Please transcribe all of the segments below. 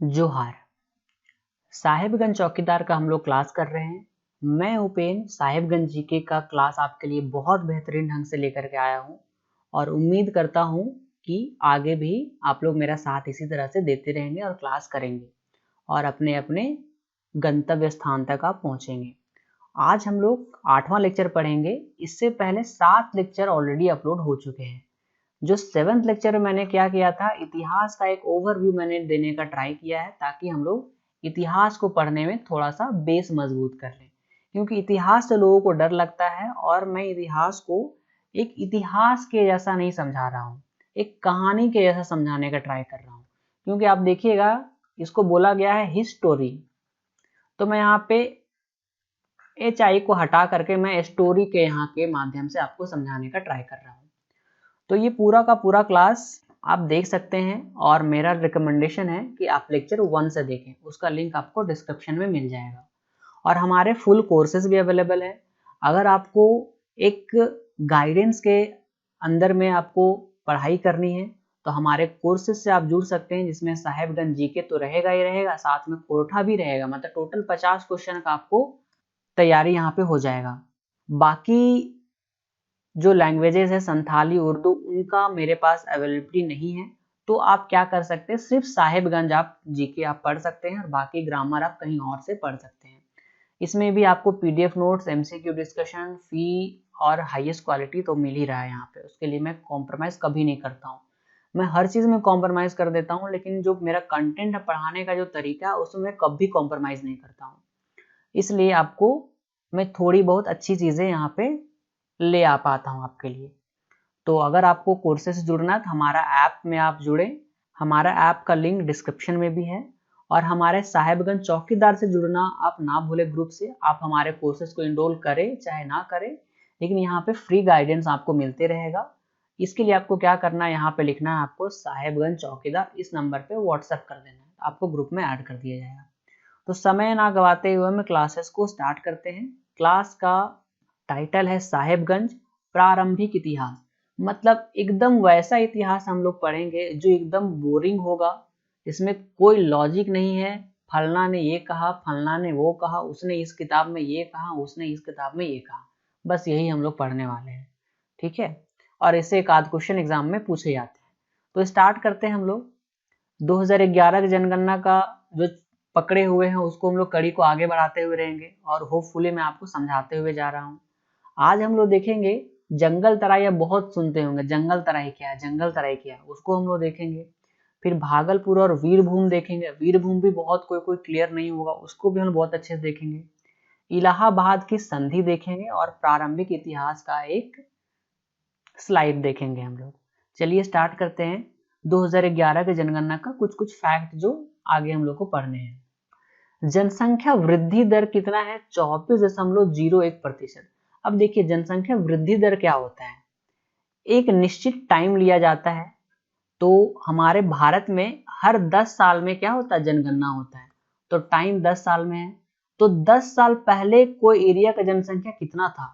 जोहार। साहेबगंज चौकीदार का हम लोग क्लास कर रहे हैं। मैं उपेन साहेबगंज जीके का क्लास आपके लिए बहुत बेहतरीन ढंग से लेकर के आया हूं और उम्मीद करता हूं कि आगे भी आप लोग मेरा साथ इसी तरह से देते रहेंगे और क्लास करेंगे और अपने अपने गंतव्य स्थान तक आप पहुंचेंगे। आज हम लोग 8वां लेक्चर पढ़ेंगे। इससे पहले 7 लेक्चर ऑलरेडी अपलोड हो चुके हैं। जो 7th लेक्चर में मैंने क्या किया था, इतिहास का एक ओवरव्यू मैंने देने का ट्राई किया है ताकि हम लोग इतिहास को पढ़ने में थोड़ा सा बेस मजबूत कर लें, क्योंकि इतिहास से लोगों को डर लगता है और मैं इतिहास को एक इतिहास के जैसा नहीं समझा रहा हूँ, एक कहानी के जैसा समझाने का ट्राई कर रहा हूँ। क्योंकि आप देखिएगा इसको बोला गया है हिस्टोरी, तो मैं यहाँ पे HI को हटा करके मैं स्टोरी के यहाँ के माध्यम से आपको समझाने का ट्राई कर रहा हूँ। तो ये पूरा का पूरा क्लास आप देख सकते हैं और मेरा रिकमेंडेशन है कि आप लेक्चर 1 से देखें, उसका लिंक आपको डिस्क्रिप्शन में मिल जाएगा। और हमारे फुल कोर्सेज भी अवेलेबल है। अगर आपको एक गाइडेंस के अंदर में आपको पढ़ाई करनी है तो हमारे कोर्सेज से आप जुड़ सकते हैं, जिसमें साहेबगंज जीके तो रहेगा ही रहेगा, साथ में कोठा भी रहेगा। मतलब टोटल 50 क्वेश्चन का आपको तैयारी यहाँ पे हो जाएगा। बाकी जो लैंग्वेजेस है संथाली, उर्दू, उनका मेरे पास अवेलेबिलिटी नहीं है। तो आप क्या कर सकते हैं, सिर्फ साहेबगंज आप जीके आप पढ़ सकते हैं और बाकी ग्रामर आप कहीं और से पढ़ सकते हैं। इसमें भी आपको PDF नोट्स, MCQ डिस्कशन, फी और हाईएस्ट क्वालिटी तो मिल ही रहा है यहाँ पे। उसके लिए मैं कॉम्प्रोमाइज़ कभी नहीं करता हूँ। मैं हर चीज़ में कॉम्प्रोमाइज़ कर देता हूँ, लेकिन जो मेरा कंटेंट है, पढ़ाने का जो तरीका है, उसमें मैं कभी कॉम्प्रोमाइज़ नहीं करता हूँ। इसलिए आपको मैं थोड़ी बहुत अच्छी चीज़ें यहाँ पे ले आ पाता हूँ आपके लिए। तो अगर आपको कोर्सेज से जुड़ना है तो हमारा ऐप में आप जुड़े। हमारा ऐप का लिंक डिस्क्रिप्शन में भी है। और हमारे साहेबगंज चौकीदार से जुड़ना आप ना भूले ग्रुप से। आप हमारे कोर्सेज को इनरोल करें चाहे ना करें, लेकिन यहाँ पे फ्री गाइडेंस आपको मिलते रहेगा। इसके लिए आपको क्या करना है, यहाँ पे लिखना है आपको साहेबगंज चौकीदार, इस नंबर पे व्हाट्सएप कर देना है, आपको ग्रुप में ऐड कर दिया जाएगा। तो समय ना गवाते हुए हम क्लासेस को स्टार्ट करते हैं। क्लास का टाइटल है साहेबगंज प्रारंभिक इतिहास। मतलब एकदम वैसा इतिहास हम लोग पढ़ेंगे जो एकदम बोरिंग होगा, इसमें कोई लॉजिक नहीं है। फलना ने ये कहा, फलना ने वो कहा, उसने इस किताब में ये कहा, उसने इस किताब में ये कहा, बस यही हम लोग पढ़ने वाले हैं। ठीक है, और इसे एक आध क्वेश्चन एग्जाम में पूछे जाते हैं। तो स्टार्ट करते हैं हम लोग। 2011 की जनगणना का जो पकड़े हुए हैं उसको हम लोग कड़ी को आगे बढ़ाते हुए रहेंगे और होपफुली मैं आपको समझाते हुए जा रहा हूँ। आज हम लोग देखेंगे जंगल तराई। आप बहुत सुनते होंगे जंगल तराई क्या है, जंगल तराई क्या है, उसको हम लोग देखेंगे। फिर भागलपुर और वीरभूम देखेंगे। वीरभूम भी बहुत कोई क्लियर नहीं होगा, उसको भी हम बहुत अच्छे से देखेंगे। इलाहाबाद की संधि देखेंगे और प्रारंभिक इतिहास का एक स्लाइड देखेंगे हम लोग। चलिए स्टार्ट करते हैं 2011 के जनगणना का कुछ फैक्ट जो आगे हम लोग को पढ़ने हैं। जनसंख्या वृद्धि दर कितना है, 24.01%। अब देखिए जनसंख्या वृद्धि दर क्या होता है, एक निश्चित टाइम लिया जाता है। तो हमारे भारत में हर 10 साल में क्या होता है, जनगणना होता है। तो टाइम 10 साल में है। तो 10 साल पहले कोई एरिया का जनसंख्या कितना था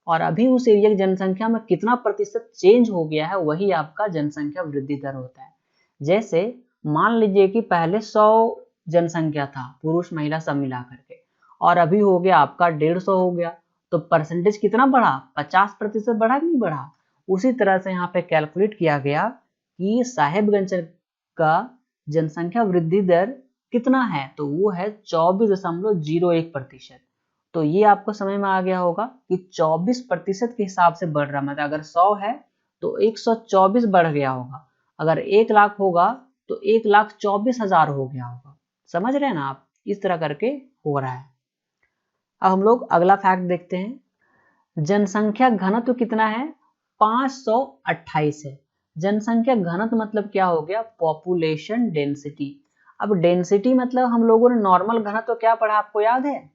और अभी उस एरिया की जनसंख्या में कितना प्रतिशत चेंज हो गया है, वही आपका जनसंख्या वृद्धि दर होता है। जैसे मान लीजिए कि पहले 100 जनसंख्या था, पुरुष महिला सब मिला करके, और अभी हो गया आपका 150 हो गया। तो परसेंटेज कितना बढ़ा, 50% बढ़ा कि नहीं बढ़ा। उसी तरह से यहाँ पे कैलकुलेट किया गया कि साहेबगंज का जनसंख्या वृद्धि दर कितना है, तो वो है 24.01%। तो ये आपको समझ में आ गया होगा कि 24% के हिसाब से बढ़ रहा, मतलब अगर 100 है तो 124 बढ़ गया होगा, अगर 1 लाख होगा तो 1,24,000 हो गया होगा। समझ रहे हैं ना आप, इस तरह करके हो रहा है। अब हम लोग अगला फैक्ट देखते हैं। जनसंख्या घनत्व कितना है, 528 है। जनसंख्या घनत्व मतलब क्या हो गया, पॉपुलेशन डेंसिटी। अब डेंसिटी मतलब हम लोगों ने नॉर्मल घनत्व क्या पढ़ा, आपको याद है।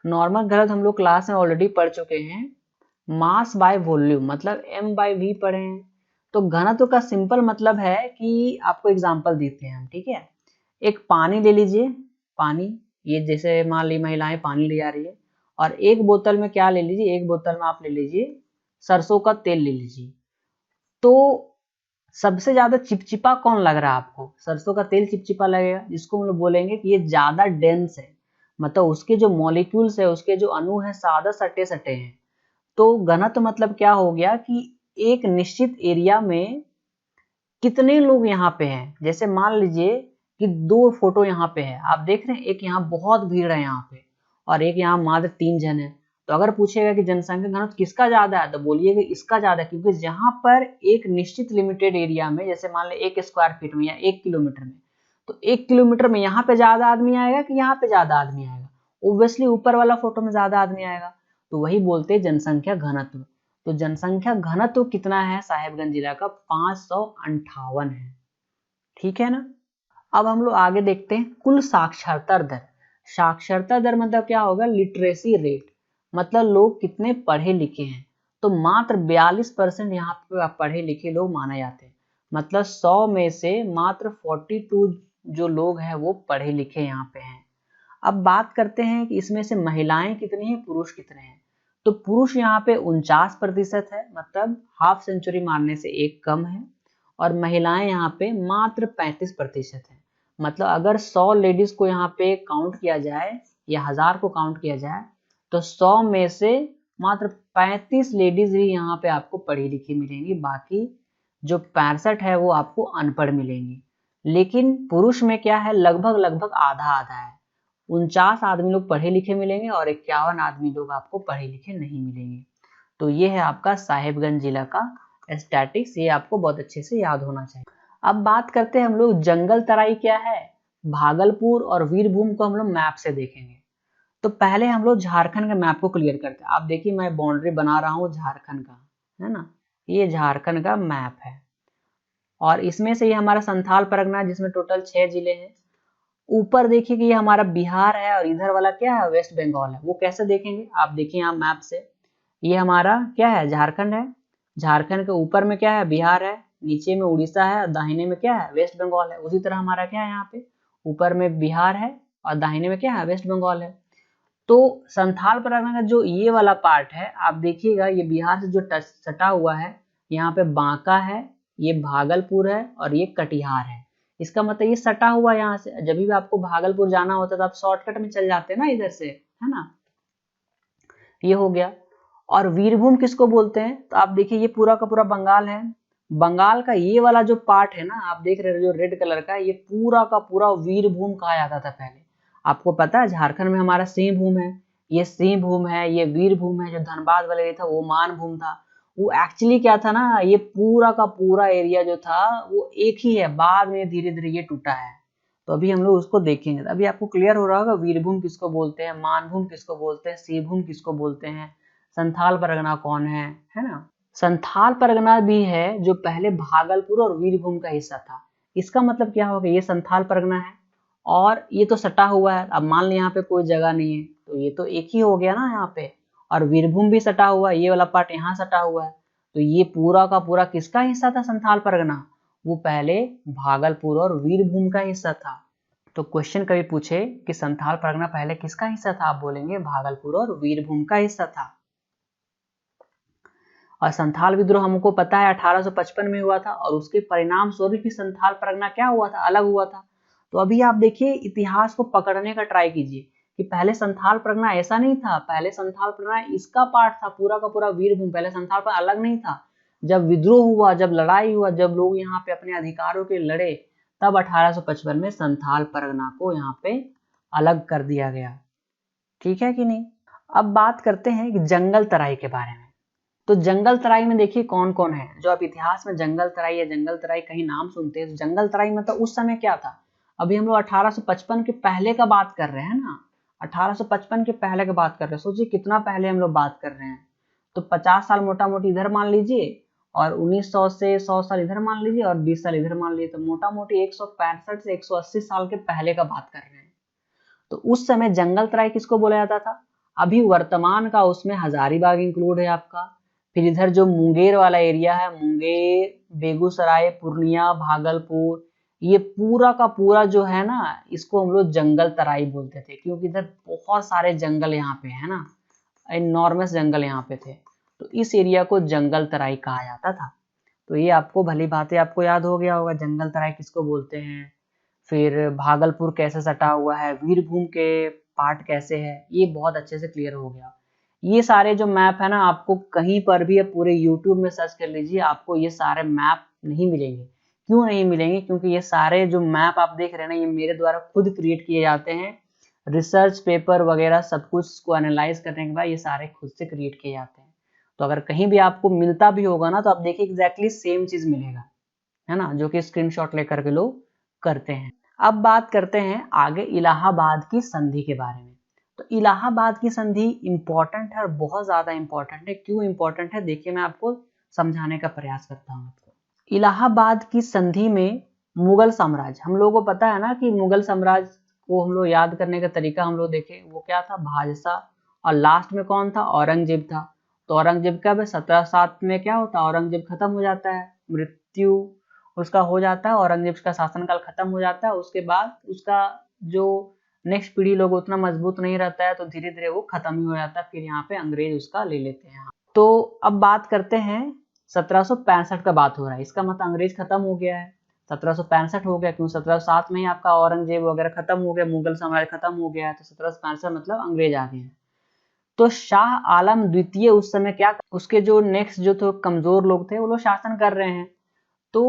नॉर्मल घनत्व हम लोग क्लास में ऑलरेडी पढ़ चुके हैं, मास बाय वॉल्यूम, मतलब M/V पढ़े हैं। तो घनत्व का सिंपल मतलब है कि आपको एग्जांपल देते हैं हम, ठीक है। एक पानी ले लीजिए, पानी, ये जैसे मान ली महिलाएं पानी ले जा रही है, और एक बोतल में क्या ले लीजिए, एक बोतल में आप ले लीजिए सरसों का तेल ले लीजिए। तो सबसे ज्यादा चिपचिपा कौन लग रहा है आपको? सरसों का तेल चिपचिपा लगेगा, जिसको हम लोग बोलेंगे कि ये ज्यादा डेंस है, मतलब उसके जो मॉलिक्यूल्स है, उसके जो अणु है ज्यादा सटे सटे हैं। तो घनत्व मतलब क्या हो गया कि एक निश्चित एरिया में कितने लोग यहाँ पे हैं। जैसे मान लीजिए कि 2 फोटो यहाँ पे है, आप देख रहे हैं, एक यहाँ बहुत भीड़ है यहाँ पे और एक यहाँ मात्र 3 जन है। तो अगर पूछेगा कि जनसंख्या घनत्व किसका ज्यादा है, तो बोलिएगा इसका ज्यादा है, क्योंकि जहां पर एक निश्चित लिमिटेड एरिया में, जैसे मान लें 1 स्क्वायर फीट में या 1 किलोमीटर में, तो 1 किलोमीटर में यहाँ पे ज्यादा आदमी आएगा कि यहाँ पे ज्यादा आदमी आएगा? ऑब्वियसली ऊपर वाला फोटो में ज्यादा आदमी आएगा। तो वही बोलते हैं जनसंख्या घनत्व। तो जनसंख्या घनत्व कितना है साहेबगंज जिला का? 558 है। ठीक है ना। अब हम लोग आगे देखते हैं कुल साक्षरता दर। साक्षरता दर मतलब क्या होगा? लिटरेसी रेट, मतलब लोग कितने पढ़े लिखे हैं। तो मात्र 42% यहाँ पे पढ़े लिखे लोग माने जाते हैं, मतलब 100 में से मात्र 42 जो लोग हैं वो पढ़े लिखे यहाँ पे हैं। अब बात करते हैं कि इसमें से महिलाएं कितनी हैं, पुरुष कितने हैं। तो पुरुष यहाँ पे 49% है, मतलब हाफ सेंचुरी मारने से एक कम है, और महिलाएं यहाँ पे मात्र 35% है। मतलब अगर 100 लेडीज को यहाँ पे काउंट किया जाए या 1000 को काउंट किया जाए, तो 100 में से मात्र 35 लेडीज ही यहाँ पे आपको पढ़ी लिखी मिलेंगी, बाकी जो 65 है वो आपको अनपढ़ मिलेंगी। लेकिन पुरुष में क्या है, लगभग लगभग आधा आधा है। 49 आदमी लोग पढ़े लिखे मिलेंगे और 51 आदमी लोग आपको पढ़े लिखे नहीं मिलेंगे। तो ये है आपका साहेबगंज जिला का स्टैटिक्स, ये आपको बहुत अच्छे से याद होना चाहिए। अब बात करते हैं हम लोग जंगल तराई क्या है। भागलपुर और वीरभूम को हम लोग मैप से देखेंगे। तो पहले हम लोग झारखंड के मैप को क्लियर करते हैं। आप देखिए मैं बाउंड्री बना रहा हूँ झारखंड का, है ना, ये झारखंड का मैप है और इसमें से ये हमारा संथाल परगना जिसमें टोटल 6 जिले हैं। ऊपर देखिए कि ये हमारा बिहार है और इधर वाला क्या है, वेस्ट बंगाल है। वो कैसे देखेंगे, आप देखिए यहाँ मैप से, ये हमारा क्या है, झारखंड है। झारखंड के ऊपर में क्या है, बिहार है, नीचे में उड़ीसा है और दाहिने में क्या है, वेस्ट बंगाल है। उसी तरह हमारा क्या है, यहाँ पे ऊपर में बिहार है और दाहिने में क्या है, वेस्ट बंगाल है। तो संथाल परगना का जो ये वाला पार्ट है, आप देखिएगा ये बिहार से जो सटा हुआ है, यहाँ पे बांका है, ये भागलपुर है और ये कटिहार है। इसका मतलब ये सटा हुआ यहाँ से, जब भी आपको भागलपुर जाना होता है तो आप शॉर्टकट में चल जाते हैं ना इधर से, है ना। ये हो गया। और वीरभूम किसको बोलते हैं, तो आप देखिए ये पूरा का पूरा बंगाल है। बंगाल का ये वाला जो पार्ट है ना, आप देख रहे हो जो रेड कलर का, ये पूरा का पूरा वीरभूम कहा जाता था पहले। आपको पता है झारखंड में हमारा सिंहभूम है, ये सिंहभूम है, ये वीरभूम है। जो धनबाद वाला एरिया था वो मानभूम था। वो एक्चुअली क्या था ना, ये पूरा का पूरा एरिया जो था वो एक ही है, बाद में धीरे धीरे ये टूटा है। तो अभी हम लोग उसको देखेंगे। अभी आपको क्लियर हो रहा होगा वीरभूम किसको बोलते हैं, मानभूम किसको बोलते हैं, सिंहभूम किसको बोलते हैं, संथाल परगना कौन है ना। संथाल परगना भी है जो पहले भागलपुर और वीरभूम का हिस्सा था। इसका मतलब क्या होगा, ये संथाल परगना है और ये तो सटा हुआ है। अब मान ली यहाँ पे कोई जगह नहीं है तो ये तो एक ही हो गया ना यहाँ पे, और वीरभूम भी सटा हुआ है, ये वाला पार्ट यहाँ सटा हुआ है। तो ये पूरा का पूरा किसका हिस्सा था, संथाल परगना? वो पहले भागलपुर और वीरभूम का हिस्सा था। तो क्वेश्चन कभी पूछे कि संथाल परगना पहले किसका हिस्सा था, आप बोलेंगे भागलपुर और वीरभूम का हिस्सा था। और संथाल विद्रोह हमको पता है 1855 में हुआ था और उसके परिणाम स्वरूप ही संथाल परगना क्या हुआ था, अलग हुआ था। तो अभी आप देखिए इतिहास को पकड़ने का ट्राई कीजिए कि पहले संथाल परगना ऐसा नहीं था। पहले संथाल परगना इसका पार्ट था, पूरा का पूरा वीरभूम। पहले संथाल परगना अलग नहीं था। जब विद्रोह हुआ, जब लड़ाई हुआ, जब लोग यहाँ पे अपने अधिकारों के लड़े, तब 1855 में संथाल परगना को यहाँ पे अलग कर दिया गया। ठीक है कि नहीं। अब बात करते हैं कि जंगल तराई के बारे में। तो जंगल तराई में देखिए कौन कौन है। जो आप इतिहास में जंगल तराई या जंगल तराई कहीं नाम सुनते हैं, तो जंगल तराई मतलब उस समय क्या था। अभी हम लोग 1855 के पहले का बात कर रहे हैं ना, 1855 के पहले का बात कर रहे हैं। सोचिए कितना पहले हम लोग बात कर रहे हैं। तो 50 साल मोटा मोटी इधर मान लीजिए और 1900 से 100 साल इधर मान लीजिए और 20 साल इधर मान लीजिए, तो मोटा मोटी 165 से 180 साल के पहले का बात कर रहे हैं। तो उस समय जंगल तराई किसको बोला जाता था। अभी वर्तमान का उसमें हजारीबाग इंक्लूड है आपका। फिर इधर जो मुंगेर वाला एरिया है, मुंगेर, बेगूसराय, पूर्णिया, भागलपुर, ये पूरा का पूरा जो है ना, इसको हम लोग जंगल तराई बोलते थे, क्योंकि इधर बहुत सारे जंगल यहाँ पे है ना, एनॉर्मस जंगल यहाँ पे थे। तो इस एरिया को जंगल तराई कहा जाता था। तो ये आपको भली भांति आपको याद हो गया होगा। जंगल तराई किसको बोलते हैं, फिर भागलपुर कैसे सटा हुआ है, वीरभूम के पार्ट कैसे है, ये बहुत अच्छे से क्लियर हो गया। ये सारे जो मैप है ना, आपको कहीं पर भी पूरे यूट्यूब में सर्च कर लीजिए, आपको ये सारे मैप नहीं मिलेंगे। क्यों नहीं मिलेंगे? क्योंकि ये सारे जो मैप आप देख रहे हैं ना, ये मेरे द्वारा खुद क्रिएट किए जाते हैं। रिसर्च पेपर वगैरह सब कुछ को एनालाइज करने के बाद ये सारे खुद से क्रिएट किए जाते हैं। तो अगर कहीं भी आपको मिलता भी होगा ना, तो आप देखिए एग्जैक्टली सेम चीज मिलेगा, है ना, जो कि स्क्रीनशॉट लेकर के लोग करते हैं। अब बात करते हैं आगे इलाहाबाद की संधि के बारे में। तो इलाहाबाद की संधि इंपॉर्टेंट है और बहुत ज्यादा इंपॉर्टेंट है। क्यों इंपॉर्टेंट है, देखिए मैं आपको समझाने का प्रयास करता हूँ। इलाहाबाद की संधि में मुगल साम्राज्य, हम लोगों को पता है ना कि मुगल साम्राज्य को हम लोग याद करने का तरीका हम लोग देखें, वो क्या था, बादशाह, और लास्ट में कौन था, औरंगजेब था। तो औरंगजेब का 1707 में क्या होता है, औरंगजेब खत्म हो जाता है, मृत्यु उसका हो जाता है, औरंगजेब का शासनकाल खत्म हो जाता है। उसके बाद उसका जो नेक्स्ट पीढ़ी लोग उतना मजबूत नहीं रहता है, तो धीरे धीरे वो खत्म ही हो जाता है। फिर यहाँ पे अंग्रेज उसका ले लेते हैं। तो अब बात करते हैं 1765 का बात हो रहा है, इसका मतलब अंग्रेज खत्म हो गया है। 1765 हो गया, क्यों 1707 में ही आपका औरंगजेब वगैरह खत्म हो गया, मुगल साम्राज्य खत्म हो गया है। तो 1765 मतलब अंग्रेज आ गए हैं। तो शाह आलम द्वितीय उस समय क्या, उसके जो नेक्स्ट जो थे कमजोर लोग थे, वो लोग शासन कर रहे हैं। तो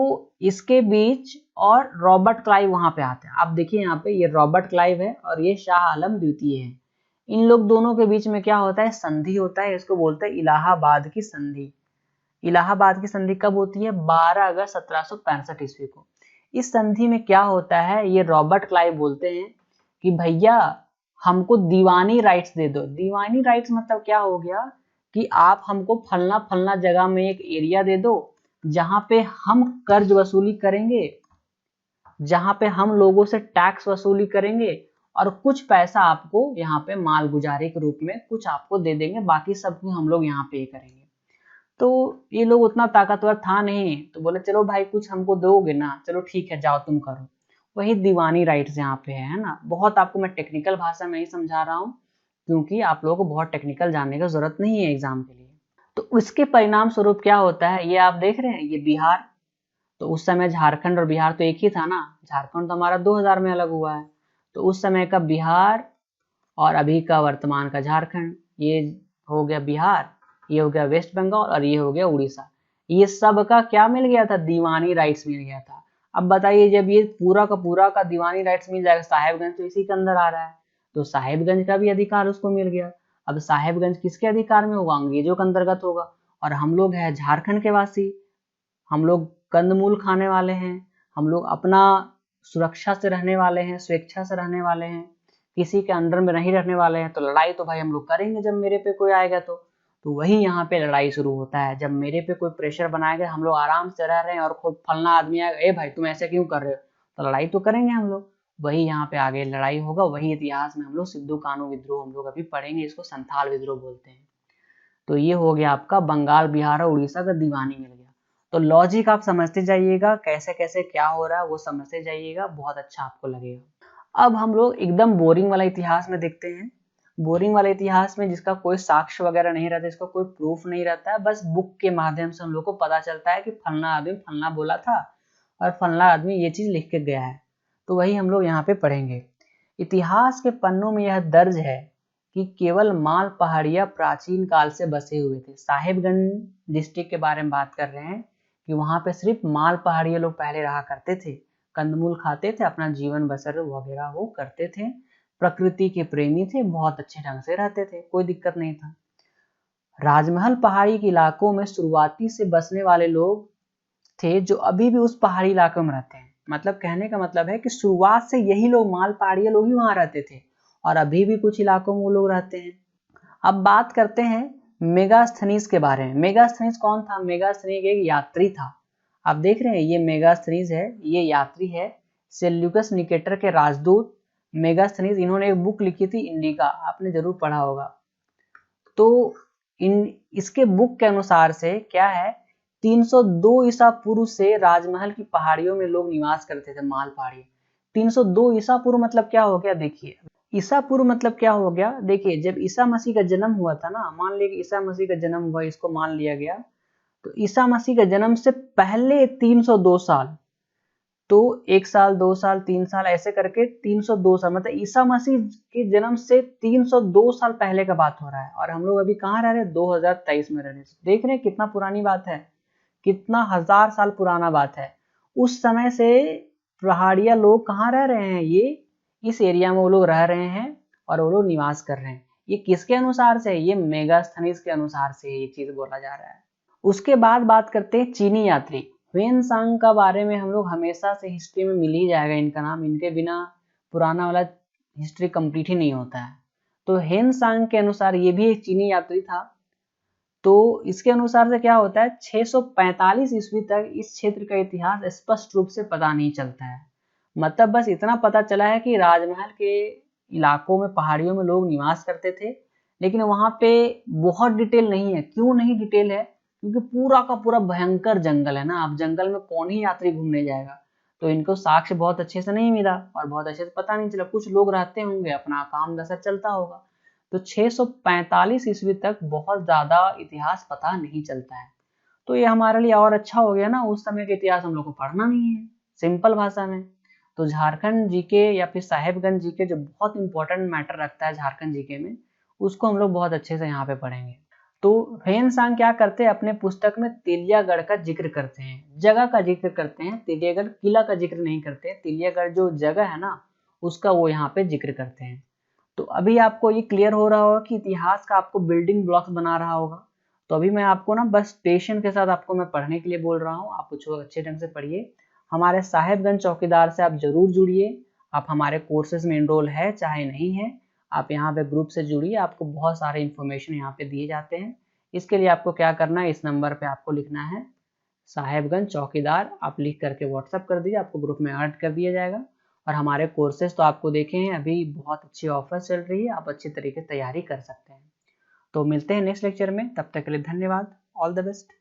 इसके बीच और रॉबर्ट क्लाइव वहां पे आते हैं। आप देखिए यहाँ पे, ये रॉबर्ट क्लाइव है और ये शाह आलम द्वितीय है। इन लोग दोनों के बीच में क्या होता है, संधि होता है। इसको बोलते हैं इलाहाबाद की संधि। इलाहाबाद की संधि कब होती है, 12 अगस्त 1765 ईस्वी को। इस संधि में क्या होता है, ये रॉबर्ट क्लाइव बोलते हैं कि भैया हमको दीवानी राइट्स दे दो। दीवानी राइट्स मतलब क्या हो गया कि आप हमको फलना फलना जगह में एक एरिया दे दो, जहां पे हम कर्ज वसूली करेंगे, जहां पे हम लोगों से टैक्स वसूली करेंगे, और कुछ पैसा आपको यहाँ पे माल गुजारे के रूप में कुछ आपको दे देंगे, बाकी सब हम लोग यहाँ पे करेंगे। तो ये लोग उतना ताकतवर था नहीं, तो बोले चलो भाई कुछ हमको दोगे ना, चलो ठीक है जाओ तुम करो। वही दीवानी राइट्स यहाँ पे है ना। बहुत आपको मैं टेक्निकल भाषा में ही समझा रहा हूँ, क्योंकि आप लोगों को बहुत टेक्निकल जानने का जरूरत नहीं है एग्जाम के लिए। तो उसके परिणाम स्वरूप क्या होता है, ये आप देख रहे हैं, ये बिहार। तो उस समय झारखंड और बिहार तो एक ही था ना, झारखंड तो हमारा 2000 में अलग हुआ है। तो उस समय का बिहार और अभी का वर्तमान का झारखंड, ये हो गया बिहार, ये हो गया वेस्ट बंगाल और ये हो गया उड़ीसा। ये सब का क्या मिल गया था, दीवानी राइट्स मिल गया था। अब बताइए, जब ये पूरा का दीवानी राइट्स मिल जाएगा, साहेबगंज तो इसी के अंदर आ रहा है, तो साहेबगंज का भी अधिकार उसको मिल गया। अब साहेबगंज किसके अधिकार में होगा, अंग्रेजों के अंतर्गत होगा। और हम लोग हैं झारखंड के वासी, हम लोग कंदमूल खाने वाले हैं, हम लोग अपना सुरक्षा से रहने वाले हैं, स्वेच्छा से रहने वाले हैं, किसी के अंडर में नहीं रहने वाले हैं। तो लड़ाई तो भाई हम लोग करेंगे जब मेरे पे कोई आएगा। तो वही यहाँ पे लड़ाई शुरू होता है, जब मेरे पे कोई प्रेशर बनाएगा, हम लोग आराम से रह रहे हैं और खुद फलना आदमी आएगा, ए भाई तुम ऐसे क्यों कर रहे हो, तो लड़ाई तो करेंगे हम लोग। वही यहाँ पे आगे लड़ाई होगा, वही इतिहास में हम लोग सिद्धू कान्हू विद्रोह हम लोग अभी पढ़ेंगे, इसको संथाल विद्रोह बोलते हैं। तो ये हो गया आपका बंगाल, बिहार और उड़ीसा का दीवानी मिल गया। तो लॉजिक आप समझते जाइएगा, कैसे कैसे क्या हो रहा है वो समझते जाइएगा, बहुत अच्छा आपको लगेगा। अब हम लोग एकदम बोरिंग वाला इतिहास में देखते हैं। बोरिंग वाले इतिहास में जिसका कोई साक्ष्य वगैरह नहीं रहता, इसका कोई प्रूफ नहीं रहता है, बस बुक के माध्यम से हम लोग को पता चलता है कि फलना आदमी फलना बोला था और फलना आदमी ये चीज लिख के गया है। तो वही हम लोग यहाँ पे पढ़ेंगे। इतिहास के पन्नों में यह दर्ज है कि केवल माल पहाड़िया प्राचीन काल से बसे हुए थे। साहिबगंज डिस्ट्रिक्ट के बारे में बात कर रहे हैं कि वहां पे सिर्फ माल पहाड़िया लोग पहले रहा करते थे, कंदमूल खाते थे, अपना जीवन बसर वगैरह वो करते थे, प्रकृति के प्रेमी थे, बहुत अच्छे ढंग से रहते थे, कोई दिक्कत नहीं था। राजमहल पहाड़ी के इलाकों में शुरुआती से बसने वाले लोग थे, जो अभी भी उस पहाड़ी इलाकों में रहते हैं। मतलब कहने का मतलब है कि शुरुआत से यही लोग, माल पहाड़िया लोग ही वहां रहते थे, और अभी भी कुछ इलाकों में वो लोग रहते हैं। अब बात करते हैं मेगास्थनीज के बारे में। मेगास्थनीज कौन था, मेगास्थनीज एक यात्री था। आप देख रहे हैं ये मेगास्थनीज है, ये यात्री है, सेल्यूकस निकेटर के राजदूत मेगास्थनीज। इन्होंने एक बुक लिखी थी इंडिका, आपने जरूर पढ़ा होगा। तो इसके बुक के अनुसार से क्या है, 302 ईसा पूर्व से राजमहल की पहाड़ियों में लोग निवास करते थे, माल पहाड़ी। 302 ईसा पूर्व मतलब क्या हो गया, देखिए ईसा पूर्व मतलब क्या हो गया, देखिए जब ईसा मसीह का जन्म हुआ था ना, मान लिया कि ईसा मसीह का जन्म हुआ, इसको मान लिया गया, तो ईसा मसीह के जन्म से पहले 302 साल, तो 1 साल 2 साल 3 साल ऐसे करके 302 साल, मतलब ईसा मसीह के जन्म से 302 साल पहले का बात हो रहा है। और हम लोग अभी कहाँ रह रहे हैं? 2023 में रह रहे हैं। देख रहे हैं कितना पुरानी बात है, कितना 1000 साल पुराना बात है। उस समय से पहाड़िया लोग कहाँ रह रहे हैं? ये इस एरिया में वो लोग रह रहे हैं और वो लोग निवास कर रहे हैं। ये किसके अनुसार से? ये मेगास्थनीज के अनुसार से ये चीज बोला जा रहा है। उसके बाद बात करते हैं चीनी यात्री ह्वेनसांग का बारे में। हम लोग हमेशा से हिस्ट्री में मिल ही जाएगा इनका नाम, इनके बिना पुराना वाला हिस्ट्री कंप्लीट ही नहीं होता है। तो ह्वेनसांग के अनुसार ये भी एक चीनी यात्री था। तो इसके अनुसार से क्या होता है, 645 ईस्वी तक इस क्षेत्र का इतिहास स्पष्ट रूप से पता नहीं चलता है। मतलब बस इतना पता चला है कि राजमहल के इलाकों में, पहाड़ियों में लोग निवास करते थे, लेकिन वहां पे बहुत डिटेल नहीं है। क्यों नहीं डिटेल है? क्योंकि पूरा का पूरा भयंकर जंगल है ना। अब जंगल में कौन ही यात्री घूमने जाएगा, तो इनको साक्ष्य बहुत अच्छे से नहीं मिला और बहुत अच्छे से पता नहीं चला। कुछ लोग रहते होंगे, अपना काम दशा चलता होगा। तो 645 ईस्वी तक बहुत ज्यादा इतिहास पता नहीं चलता है। तो ये हमारे लिए और अच्छा हो गया ना, उस समय का इतिहास हम लोग को पढ़ना नहीं है, सिंपल भाषा में। तो झारखंड जीके या फिर साहेबगंज जीके जो बहुत इंपॉर्टेंट मैटर रखता है झारखंड जीके में, उसको हम लोग बहुत अच्छे से यहाँ पे पढ़ेंगे। तो ह्वेनसांग क्या करते हैं, अपने पुस्तक में तिलियागढ़ का जिक्र करते हैं, जगह का जिक्र करते हैं। तिलियागढ़ किला का जिक्र नहीं करते। तिलियागढ़ जो जगह है ना, उसका वो यहाँ पे जिक्र करते हैं। तो अभी आपको ये क्लियर हो रहा होगा कि इतिहास का आपको बिल्डिंग ब्लॉक्स बना रहा होगा। तो अभी मैं आपको ना बस पेशेंस के साथ आपको मैं पढ़ने के लिए बोल रहा हूँ। आप कुछ अच्छे ढंग से पढ़िए। हमारे साहेबगंज चौकीदार से आप जरूर जुड़िए। आप हमारे कोर्सेज में एनरोल है चाहे नहीं है, आप यहाँ पे ग्रुप से जुड़िए। आपको बहुत सारे इन्फॉर्मेशन यहाँ पे दिए जाते हैं। इसके लिए आपको क्या करना है, इस नंबर पे आपको लिखना है साहेबगंज चौकीदार। आप लिख करके व्हाट्सअप कर दीजिए, आपको ग्रुप में ऐड कर दिया जाएगा। और हमारे कोर्सेज तो आपको देखे हैं, अभी बहुत अच्छी ऑफर चल रही है, आप अच्छी तरीके से तैयारी कर सकते हैं। तो मिलते हैं नेक्स्ट लेक्चर में, तब तक के लिए धन्यवाद। All the best.